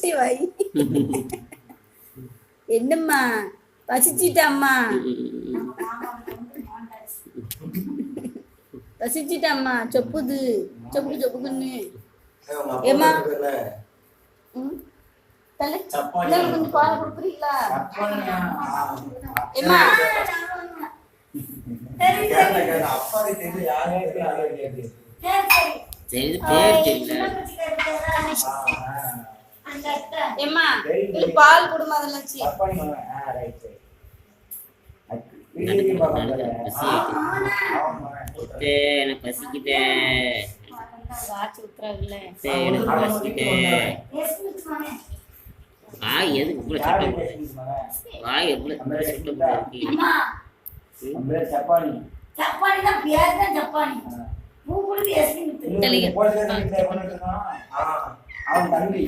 குட்டி வாய். என்னம்மா பசிச்சிட்டாம்மா, பசிச்சிட்டாம்மா, சொப்புது சொப்பு சொப்புக்குன்னு. ஏம்மா கொஞ்சம் பால் கொடுக்குறீங்களா? ஏம்மா ஏம்மா பால் கொடுமா அதெல்லாம். எனக்கு பசிக்கிட்டேன், வாய் எதுக்கு இவ்வளவு சட்டம், வாய் எவ்வளவு சட்டம் சப்பானி சப்பானி தான் பேர் தான் சப்பானி. பூ குடி எஸ்பி அவன் தம்பி